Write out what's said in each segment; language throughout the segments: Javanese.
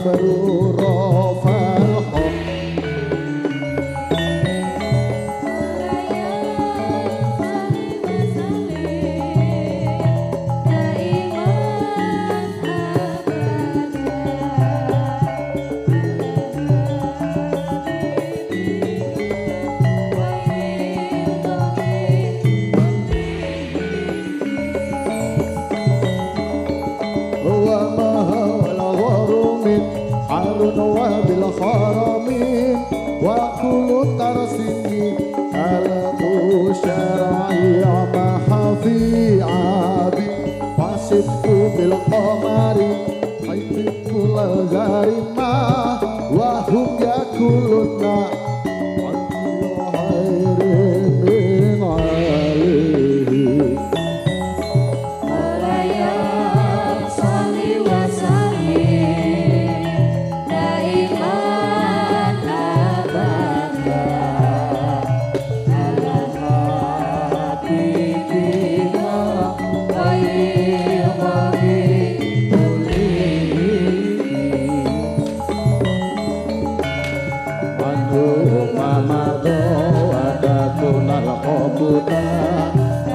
mabrura falhah بالخرمين وكل ترسيم المشرعي محفي عابي وصدق بالقمر حيث كل زارما وهم يكلون خير من عليه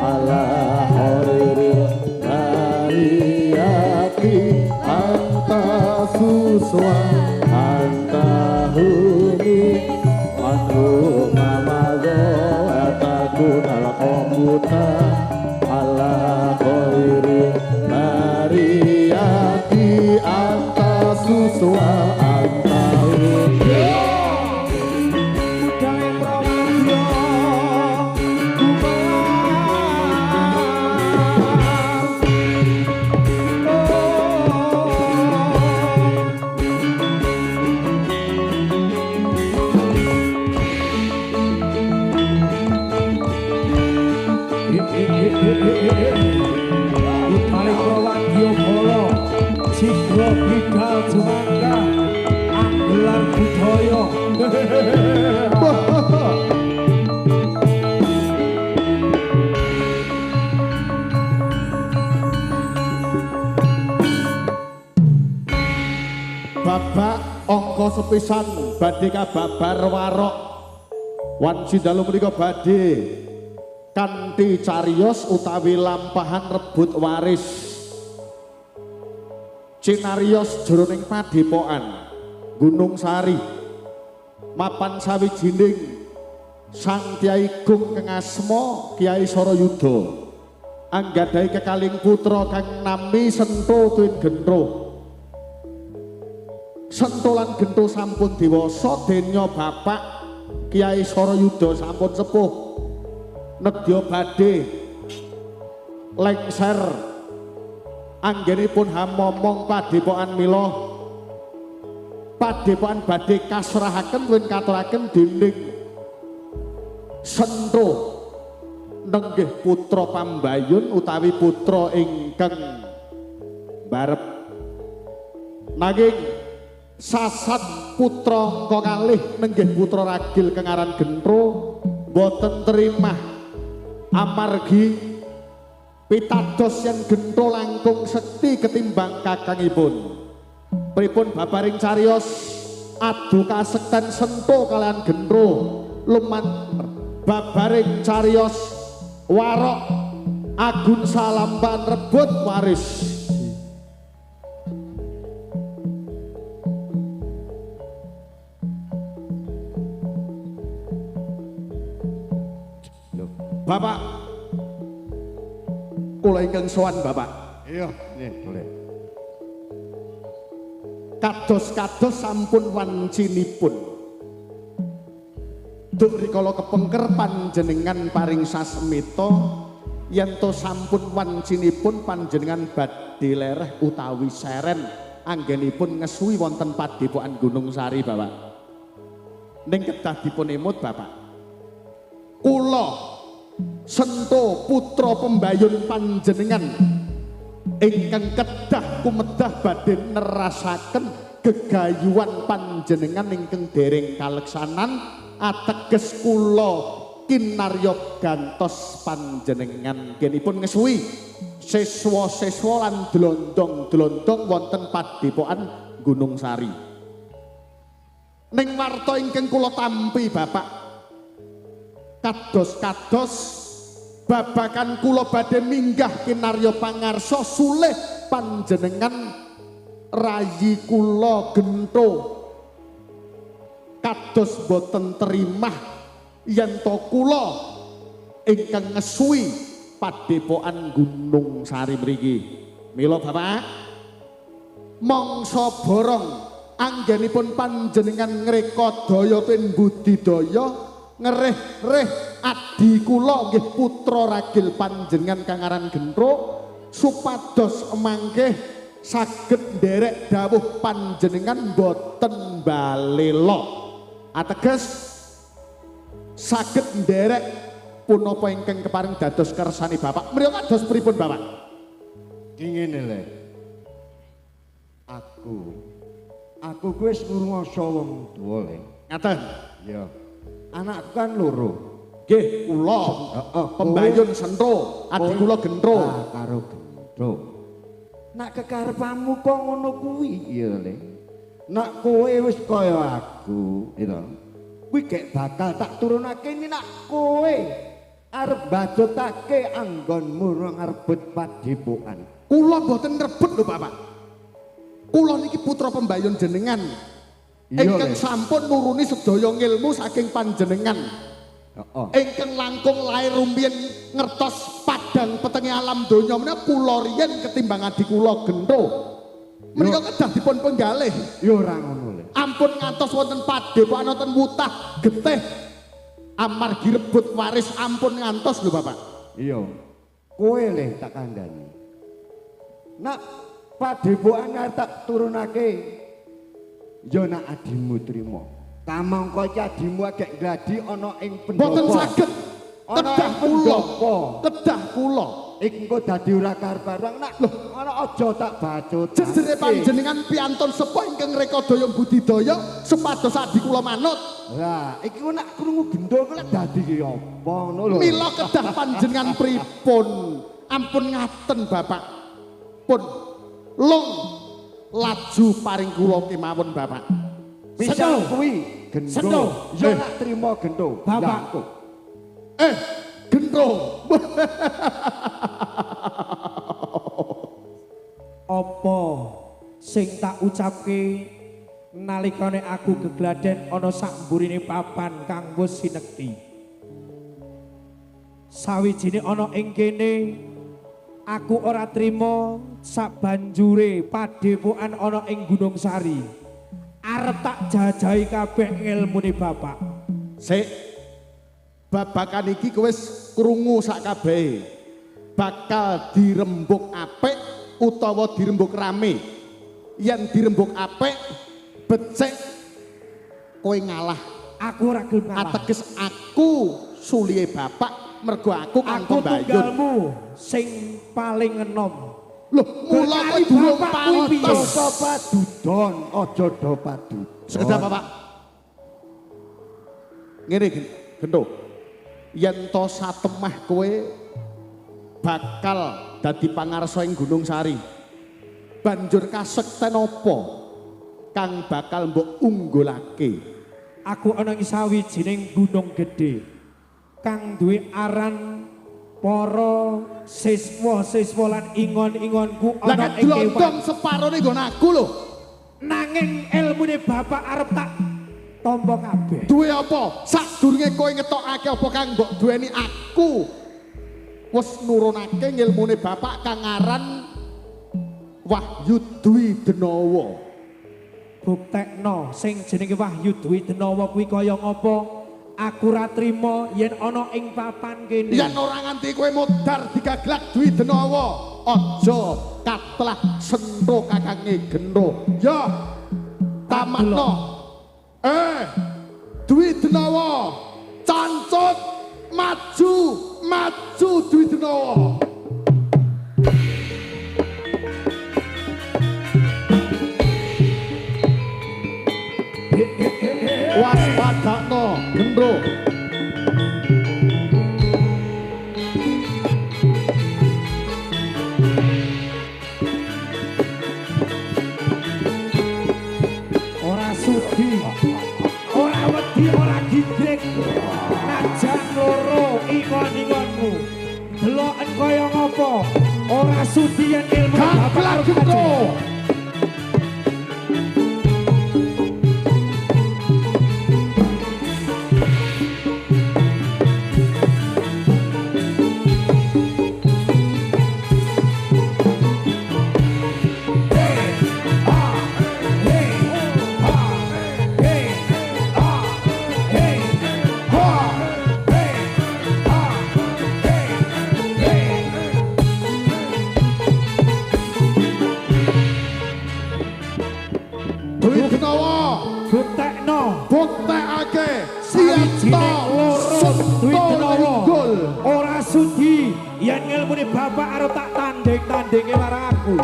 ala horiril bariyati anta suswa anta huni anu mamago atakun al kombuta ala horiril bariyati anta suswa anta huni Cikro Bidal Jumangga Anggelar Budaya Babak angka sepisan badhe kababar warok wanci dalu menika badhe kanthi cariyos utawi lampahan rebut waris cinarios jroning padepokan Gunung Sari mapan sawijining Sang Kyai Gung Kang asma Kyai Sarayuda anggadhahi kekaling putra kang nami Sento Tuwin Gentro. Sento lan Gentro sampun dewasa denya bapak Kyai Sarayuda sampun sepuh nedya badhe lengser anggenipun hamomong padepokan mila padepokan badhe kasrahaken tuwin katuraken dening Sento nenggih putra pambayun utawi putra ingkang barep nanging sasat putra angka kalih nenggih putra ragil kang aran Gentro boten trimah amargi pitados yen Gentro langkung sekti ketimbang kakangipun. Pripun babaring cariyos adu kasekten Sento kalian Gentro lumantar babaring cariyos warok agun salamban rebut waris. Bapak kula ingkang sowan Bapak. Iya, nggih, boleh. Kados-kados sampun wancinipun. Duk rikala kepengker panjenengan paring sasmita yen to sampun wancinipun panjenengan badhe lereh utawi seren anggenipun ngesuwi wonten padepokan Gunung Sari Bapak. Ning kedah dipun emut Bapak. Kula Sento putra pembayun panjenengan ingkang kedah kumedah badhe nerasaken gegayuhan panjenengan ingkang dereng kaleksanan ateges kula kinarya gantos panjenengan genipun ngesuwi siswa-siswa lan dlondong-dlondong wonten padepokan Gunung Sari. Ning warta ingkang kula tampi Bapak kados-kados babakan kula badhe minggah kinarya pangarsa sulih panjenengan rayi kula Gento kados boten terimah yen to kula ingkang ngesuwi padepokan Gunung Sari mriki. Mila Bapak mangsa borong anggenipun panjenengan ngreka daya ten budidaya ngereh-reh adi kula nggih putra ragil panjenengan kang aran Gentro supados mangke saged nderek dawuh panjenengan boten balela ateges saged nderek punapa ingkang keparing dados kersane Bapak. Mriyo kados pripun Bapak? Ngene le. Aku kuwi wis ngrungokso wong tuwa le. Ngaten. Ya. Anakku kan loro. Nggih, kula Pembayun Sentro, adik kula Gentro. Karo Gentro. Nak kekarepmu kok ngono kuwi ya le. Nak kowe wis kaya aku, gitu. Kuwi gek bakal tak turunake ini nak kowe arep bajotake anggonmu nang ngarebut padepokan. Kula mboten rebut lho Bapak. Kula niki putra Pembayun jenengan. Ingkang sampun nuruni sedaya ngilmu saking panjenengan. Ingkang langkung lair rumiyin ngertos padang petenge alam donya menika kula riyen ketimbang adik kula Gento. Menika kedah dipun penggalih. Ya ora ngono le. Ampun ngantos wonten padepokan wonten wutah getih amargi rebut waris ampun ngantos lho Bapak. Iya. Kowe le tak kandhani. Nak padepokan arep tak turunake ya nak adimu trima. Kamangka iki adimu agek gladi ana ing pendopo. Boten saged. Kedah kula. Kedah kula. Engko dadi ora karep-karep nak ana aja tak bacut. Jejere panjenengan piantun sepuh ingkang reka daya budidaya supados adi kula manut. Lah, iki nak krungu gendul kok dadi ki apa ngono lho. Mila kedah panjenengan pripun? Ampun ngaten Bapak. Pun lung laju paring kula kemawon Bapak. Misal kuwi Gento. Ya nak trima Gento. Bapakku. Gento. Apa sing tak ucapke nalikane aku gegladen ana sakmburine papan kang wis sinekti. Sawijine ana ing kene aku ora trima sabanjure padepokan ana ing Gunung Sari. Arep tak jajahi kabeh ngilmune Bapak. Sik. Babakan iki kowe wis krungu sak kabehe. Bakal dirembuk apik utawa dirembuk rame. Yen dirembuk apik becik kowe ngalah. Aku ora gelem ngalah. Ateges aku suliye Bapak mergo aku kang Pembayun. Tunggalmu sing paling enom. Loh, mula kowe durung pantes. Sobat dudon, aja do padudon. Sekedap Bapak. Ngene Gento. Yen to satemah kowe bakal dadi pangarsa ing Gunung Sari. Banjur kasekten apa kang bakal mbok unggulake? Aku ana ing sawijining gunung gedhe kang duwe aran para siswa-siswa lan ingon-ingonku ana ing glondong separone nggon aku lho. Nanging ilmune Bapak arep tak tampa kabeh. Duwe apa? Sadurunge kowe ngetokake apa kang mbok duweni aku. Wis nurunake ngilmune Bapak kang aran Wahyu Dwi Denawa. Buktekno sing jenenge Wahyu Dwi Denawa kuwi kaya ngapa? Aku ra trima yen ana ing papan kene. Yen ora nganti kowe modar digaglak Dwi Denawa, aja katlah sentro kakange Gento. Ya, tamakno. Dwi Denawa, cancut maju, maju Dwi Denawa. Waspadakno Gento. iki ora gigrek najan loro ingon-ingonmu deloken kaya ngopo ora sudi yen ilmu bapak karo kaji. buktekake siapta loro ora sudi yen ngilmune bapak arep tak tanding-tandinge marang aku.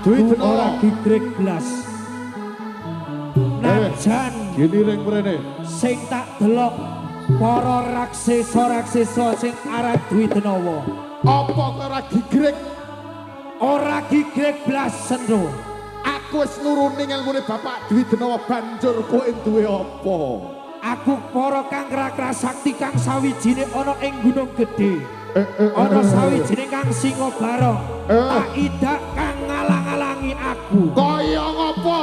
Aku ora gigrek blas. Najan gini ring mrene sing tak delok para raksesa sing aran Dwi Denawa. Apa kok ora gigrek? Ora gigrek blas Sendro. Aku wis nuruni ilmune Bapak Dwi Denawa banjur kowe duwe apa? Aku para kang krakra sakti kang sawijine ana ing Gunung Gedhe. Ana sawijine kang singa barong. Tak idak kang ngalang-alangi aku. Kaya ngapa?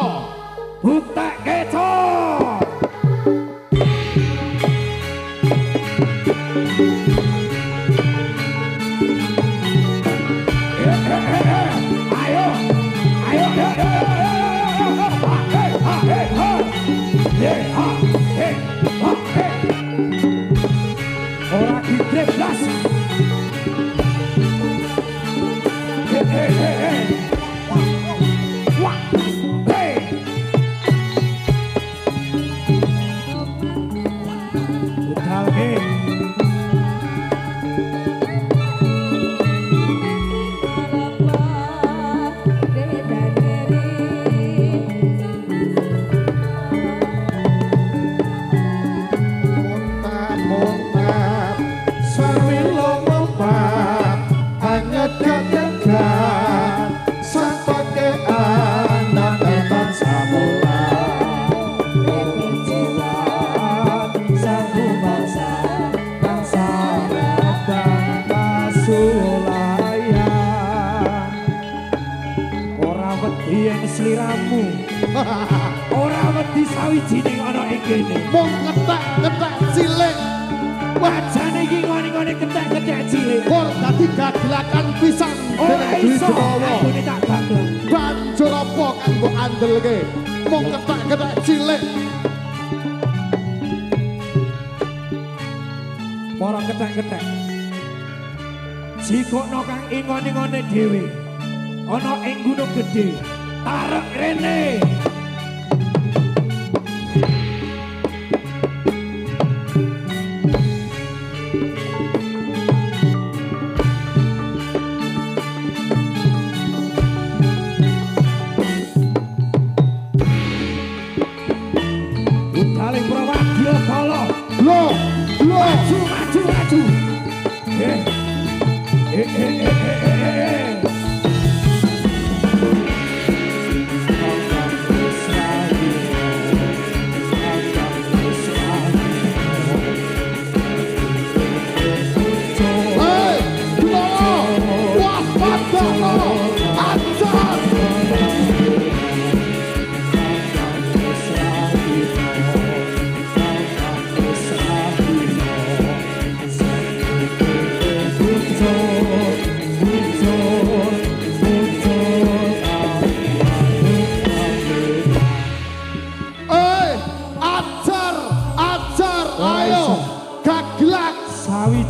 Buktekke cok. Ora gigrek blas. Sliramu ora wedi sawijining ana ing kene mung ketek-ketek cilik wajane iki ngene-ngene ketek-ketek cilik kok dadi gaglakan pisan ora iso aku tak gaglang banjur apa kang mbok andelke mung ketek-ketek cilik para ketek-ketek jikokno kang ingone-ingone dhewe ana ing Gunung Gedhe arek rene Utale Prawadya Kala lho maju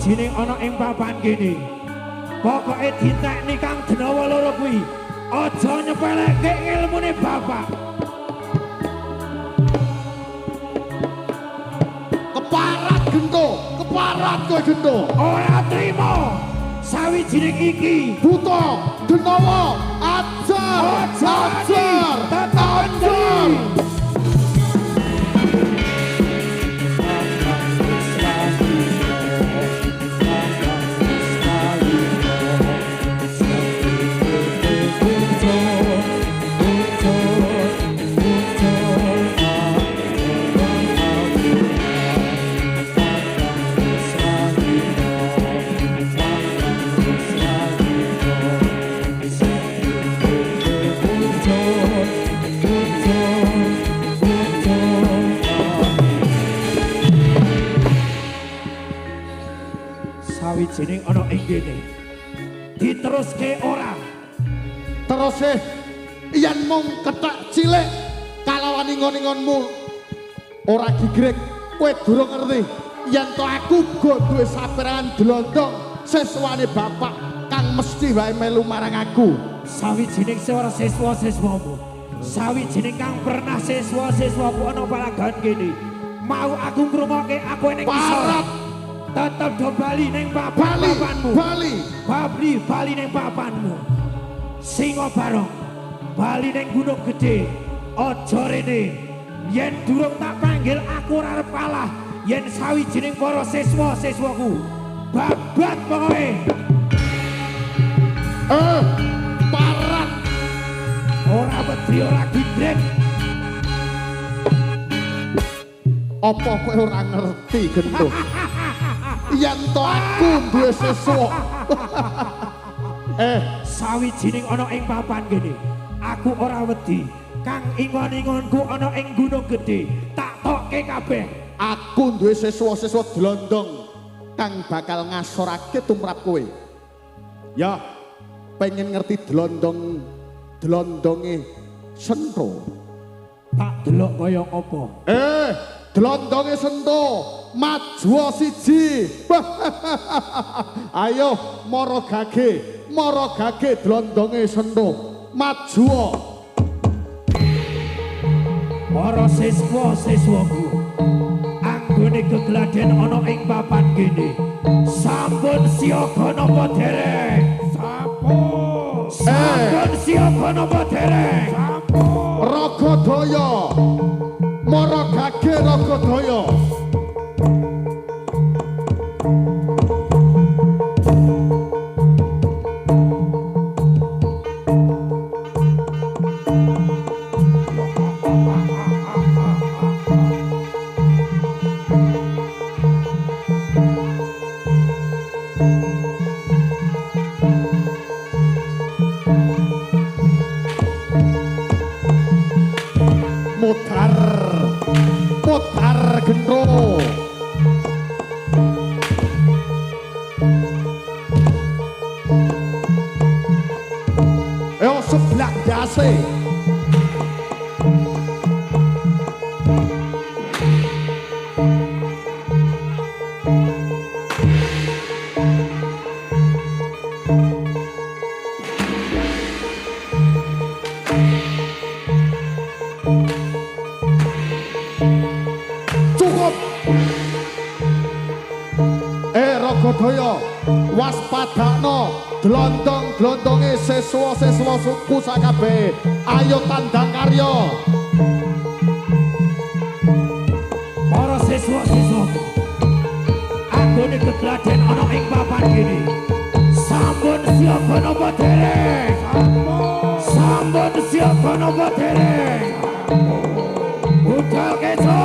sawijining ana ing papan kene. Pokoke ditekni Kang Denawa loro kuwi. Aja nyepelekke ilmune bapak. Keparat Gento, keparat kowe Gento. Ora trimo sawijining iki. Buta Denawa ajar, ajar, ajar. Sawijining ana ing kene. Diteruske ora. Terus yen mung kethek cilik kalawan ingon-ingonmu ora gigrek kowe durung ngerti yen to aku go duwe saperangan dlondong seswane bapak kang mesti wae melu marang aku. Sawijining ora siswa-siswamu. Sawijining kang pernah siswa-siswaku ana palagan kene. Mau aku ngrungokke aku ning Parat tetep do bali ning Bali, papanmu. Bali ning papanmu. Singo barong. Bali ning Gunung Gedhe. Aja rene. Yen durung tak panggil aku ora arep kalah. Yen sawijining para siswa-siswaku babat pokoke. Parat Ora wedi ora gibrek. apa kowe ora ngerti Gento? Yen to aku duwe siswa. Sawijining ana ing papan kene. Aku ora wedi. Kang ingon-ingonku ana ing Gunung Gedhe. Tak tokke kabeh. Aku duwe siswa-siswa dlondong kang bakal ngasorake tumrap kowe. Ya, pengen ngerti dlondonge Sento. Tak delok kaya apa. Dlondonge Sento maju siji. Ayo mara gage dlondonge Sento maju. Para siswa-siswaku anggone gegladen ana ing papan kene. Sampun siaga napa dereng? Sampun siaga napa dereng? Ragadaya mara gage Ragadaya. Putar Gento. Sebelah dase. Cukup. Ragadaya waspadakno dlondong-dlondonge siswa-siswa suku sakabeh. Ayo tandang karya. Para siswa-siswaku anggone gegladen ana ing papan kene. Sampun siaga napa dereng? Sampun siaga napa dereng? Budal keso.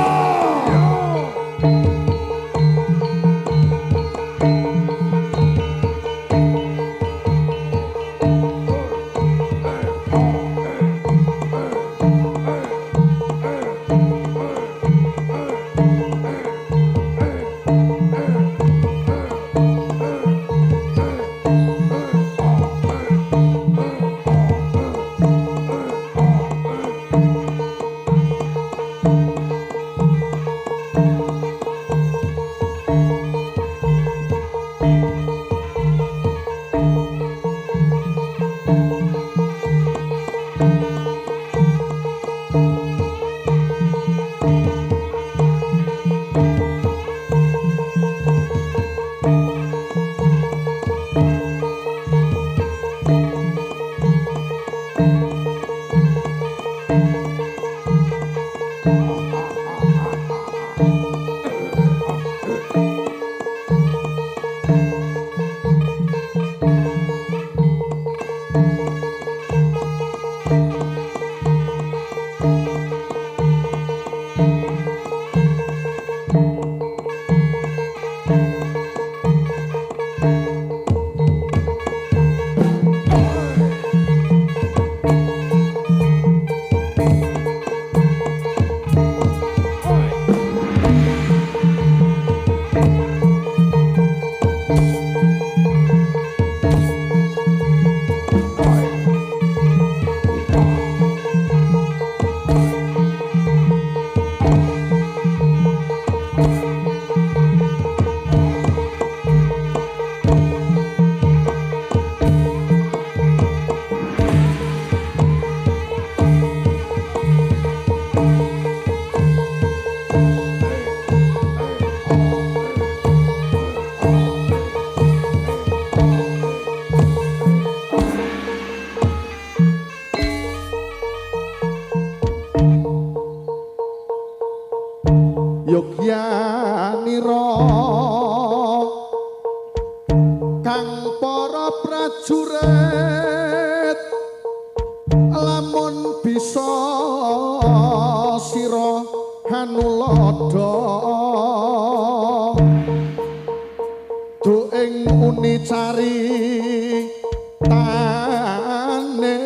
Yogyanira kang para prajurit lamun bisa sira hanulada do ing uni cari tane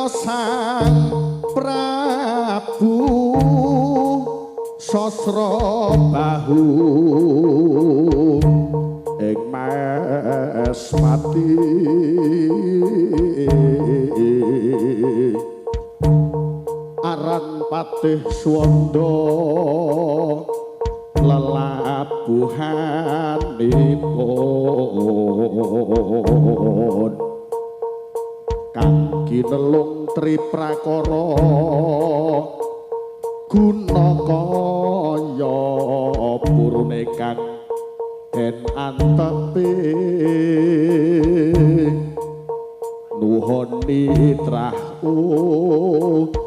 Sang Prabu Sasra Bahu ing Mesmati aran Patih Swanda lelabuhanipun kang kinelung triprakara gunakaya purune kang den antepe nuhun nitrah utama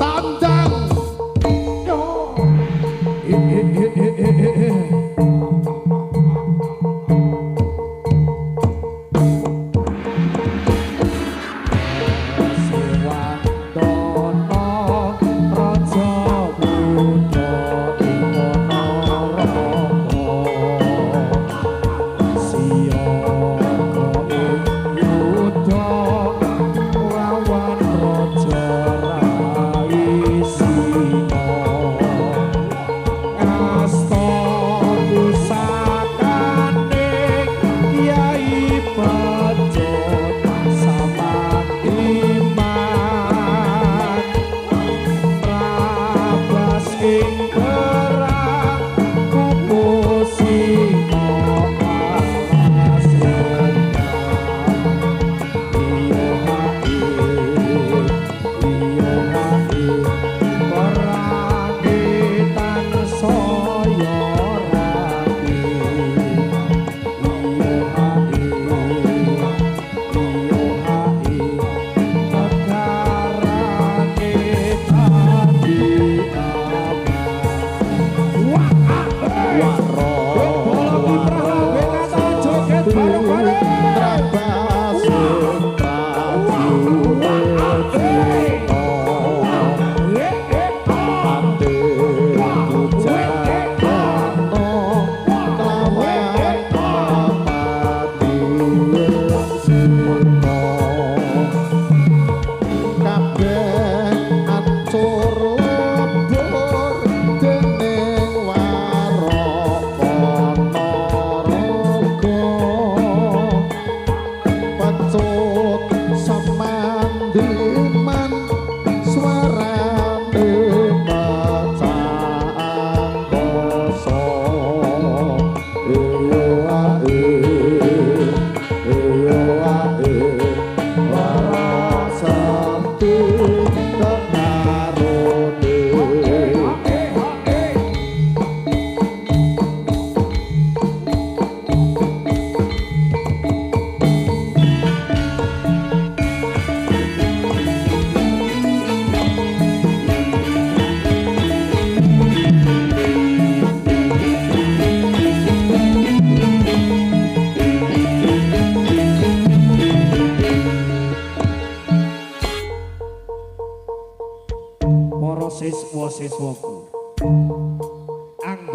tandang Astana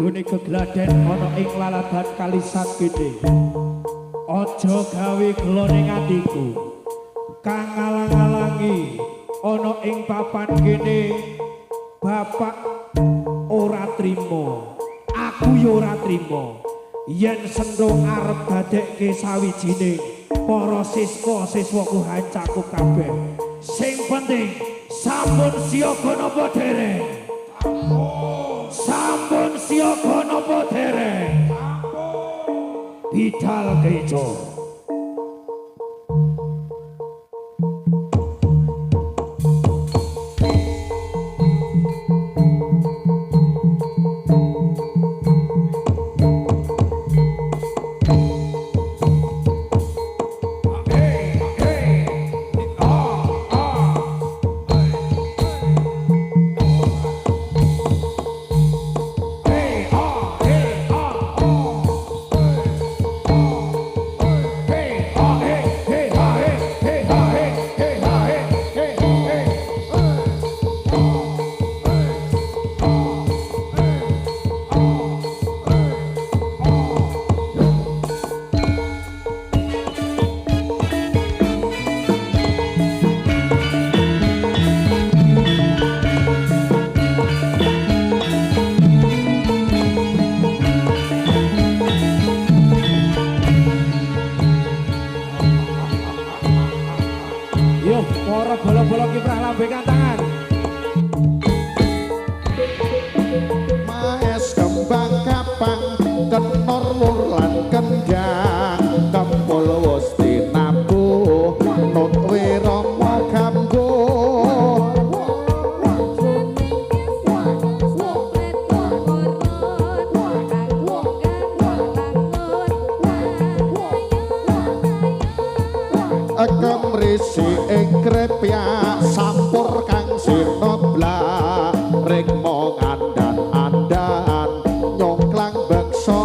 anggone gegladen ana ing laladan kalisan gede. Aja gawe gelo ning atiku. Kang ngalang-alangi ana ing papan kene bapak ora trima. Aku ya ora trima. Yen sendok arep dadekke sawijining para siswa-siswaku hancaku kabeh. Sing penting sampun siaga napa dereng? Sampun siaga napa dereng? Bidal kejo. Para bola-bola kiprah lambaikan tangan. Maes kembang kapang kenor lur lan kendang kempul wis dinabuh nut wirama gambuh kemrisi ing krepyak sampur kang sinoblah rikma ngandan-andan nyongklang beksa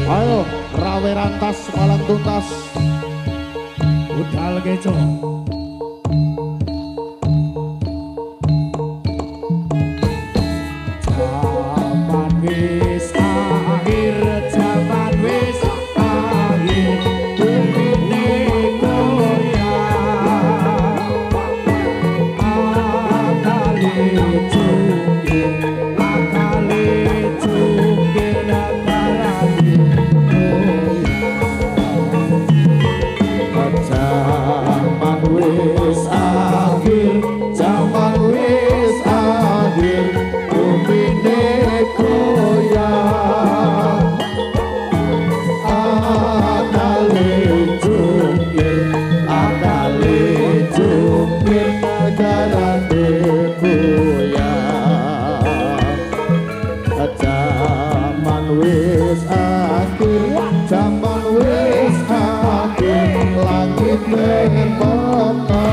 Ayo, rawe rantas malang tuntas. Budal kejo. Zaman wis akhir, zaman wis akhir. Bumine goyang. Akale jungkir, akale jungkir nagarane. Zaman wis akhir, zaman wis akhir, bumine goyang. Akale jungkir negarane goyang. Zaman wis akhir, zaman wis akhir, langit mengono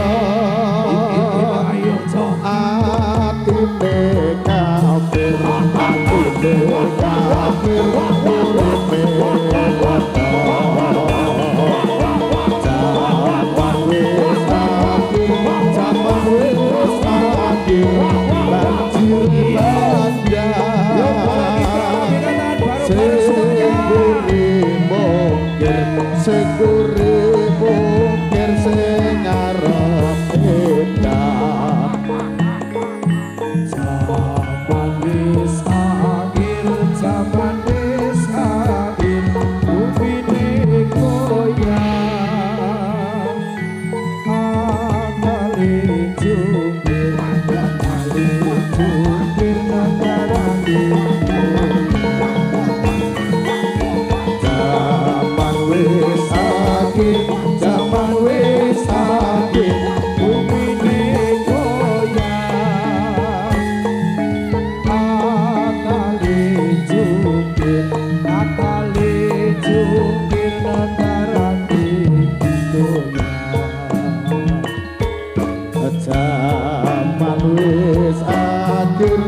atine kafir, atine kafir, uripe wono. Zaman wis akhir, zaman wis akhir, banjir bandang. Seguri mungkir sing arep edan. jungkir negarane zaman wis akeh zaman wis akeh bumine goyang akale jungkir negarane goyang zaman wis akhir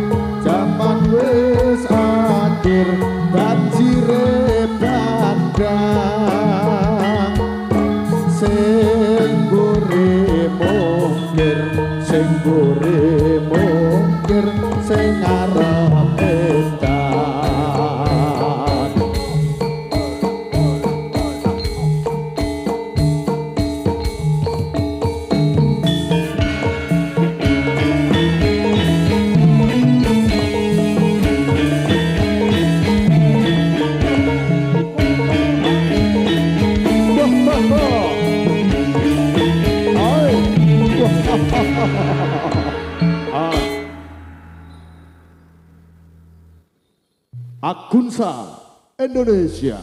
zaman wis akhir banjire bandang sing gore mungkir sing gore mungkir sing arep edan Agunsa Indonesia.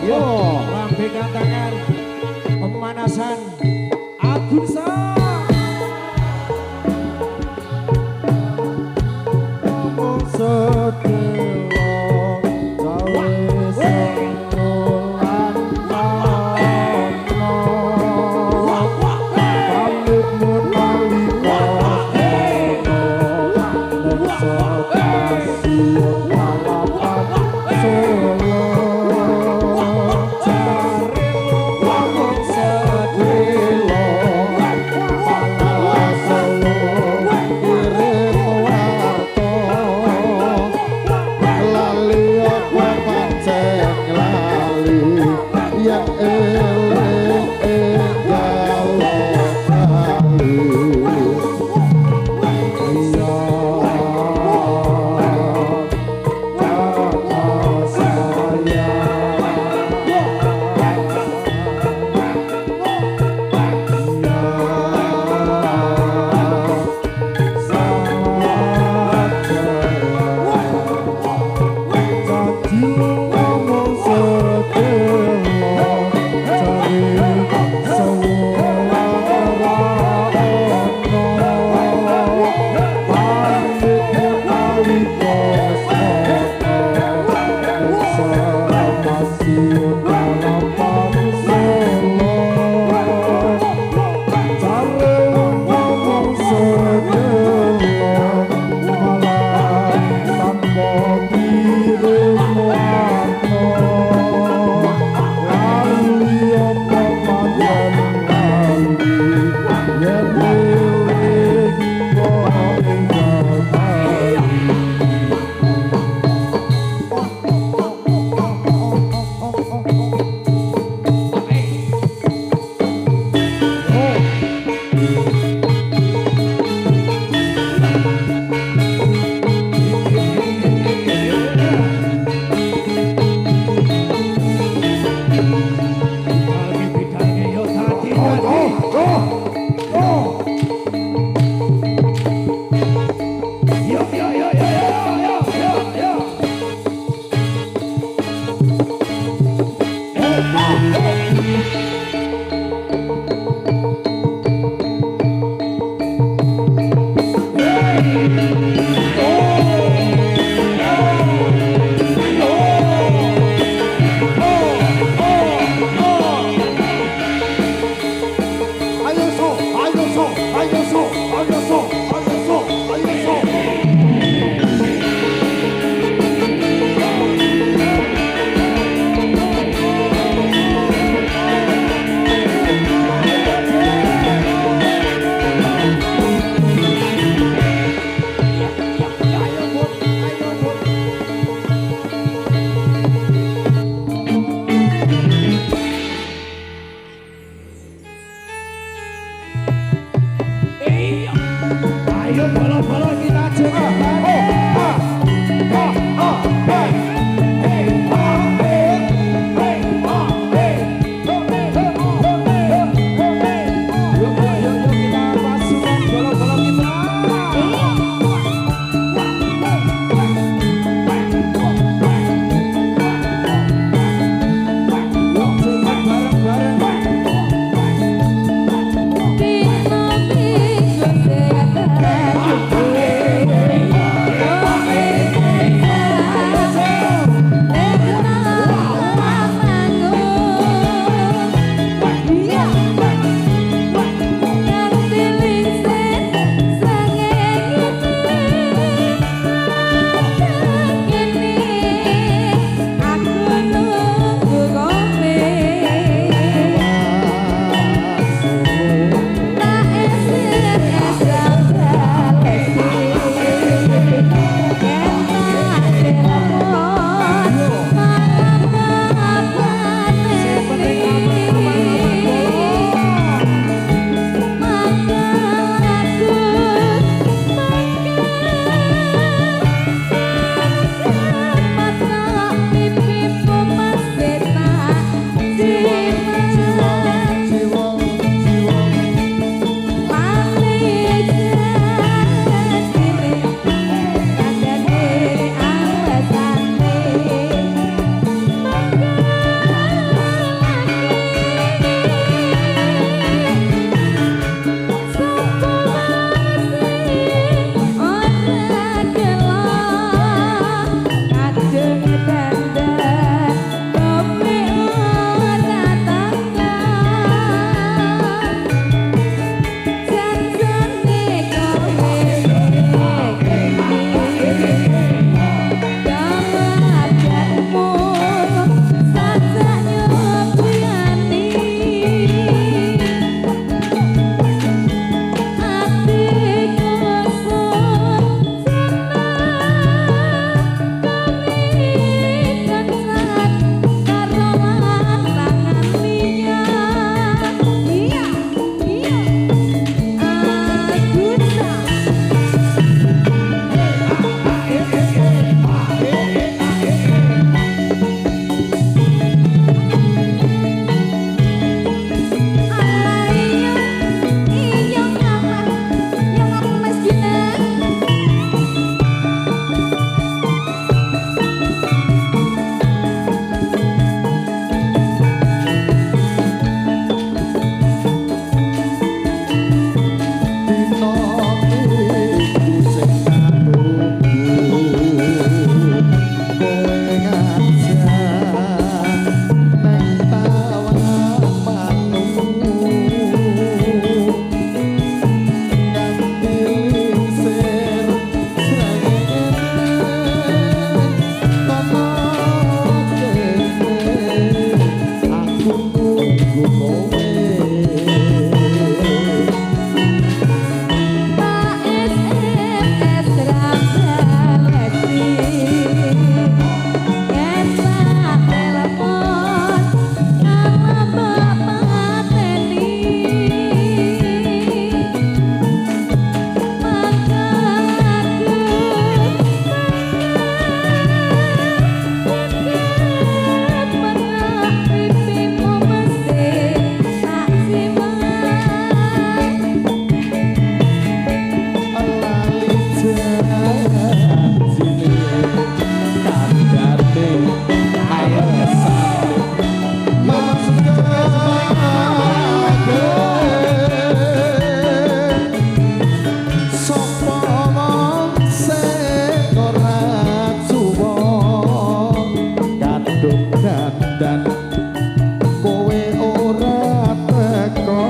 Lambaikan tangan, pemanasan Agung Sang. dandan kowe ora teko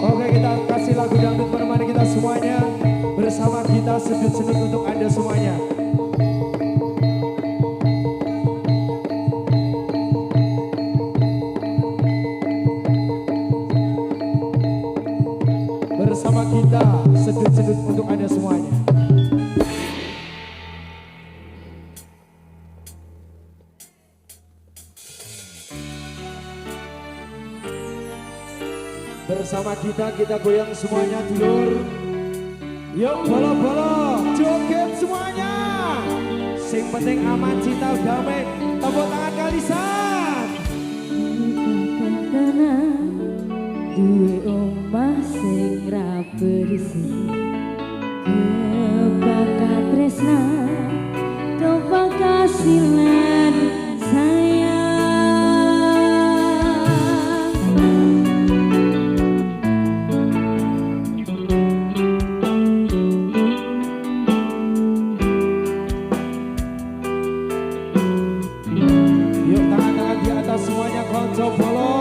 Oke, kita kasih lagu dangdut menemani kita semuanya. Bersama kita sedut-sedut untuk Anda semuanya. Bersama kita sedut-sedut untuk Anda semuanya. Bersama kita goyang semuanya dulur. Yuk bolo-bolo, joget semuanya. Sing penting aman, cinta, damai. Tepuk tangan kalisan. Duwe omah sing ra bersih, kebakat tresna, kebakat silan sayang. Yuk tangan-tangan di atas semuanya, konco bolo.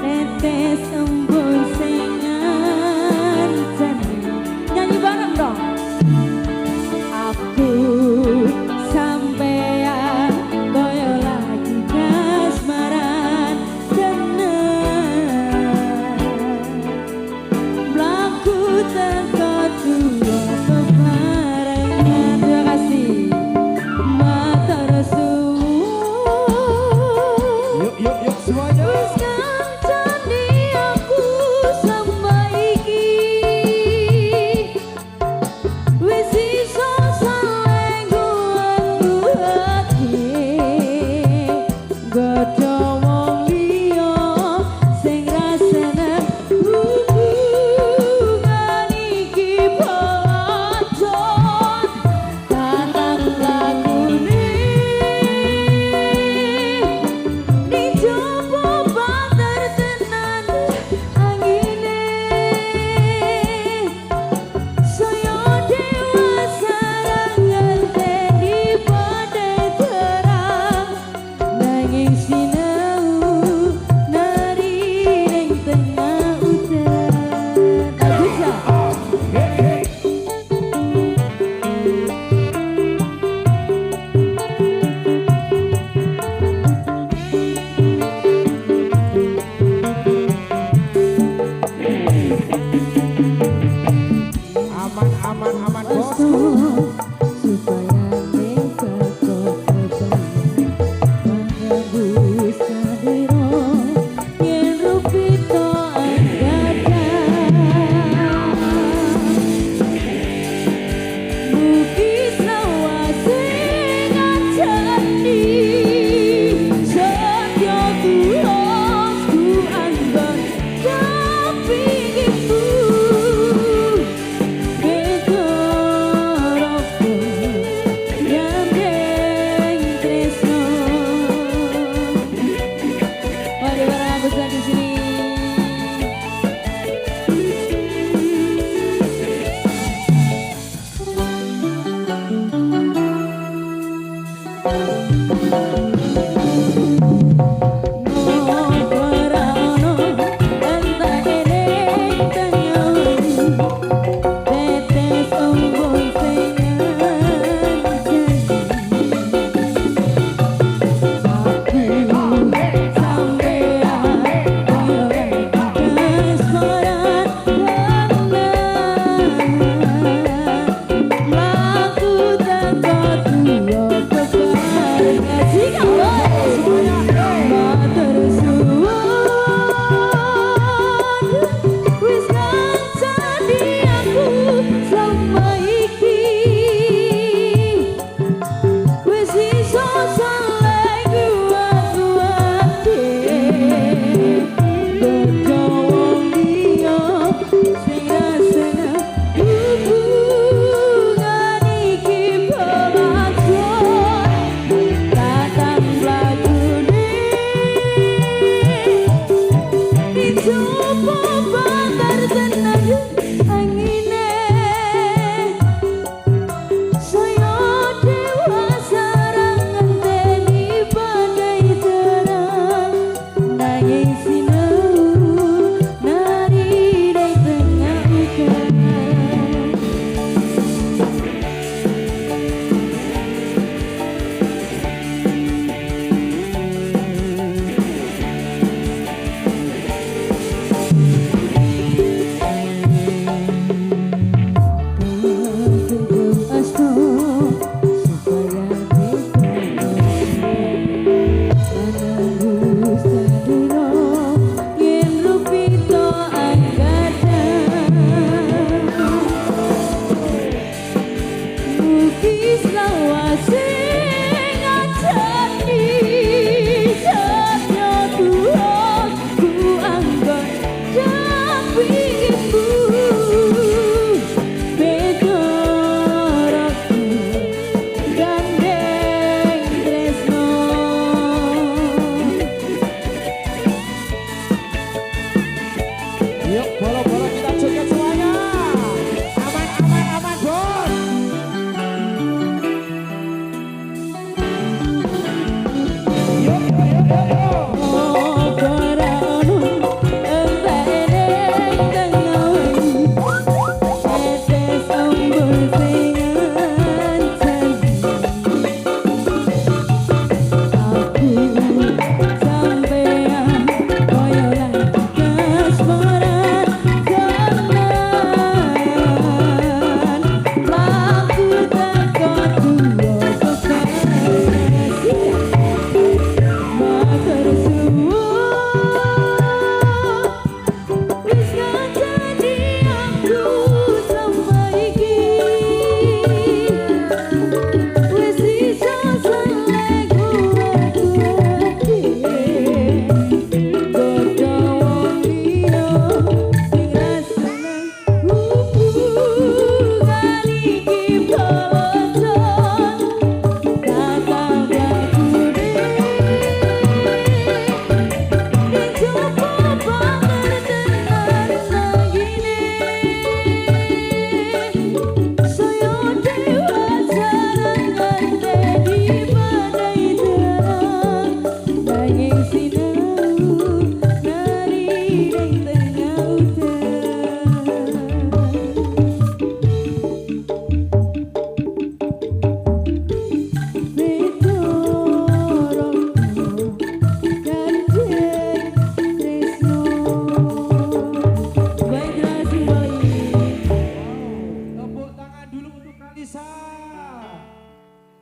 Tete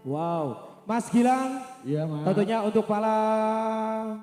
Wow, Mas Gilang, Iya, Mas. tentunya untuk para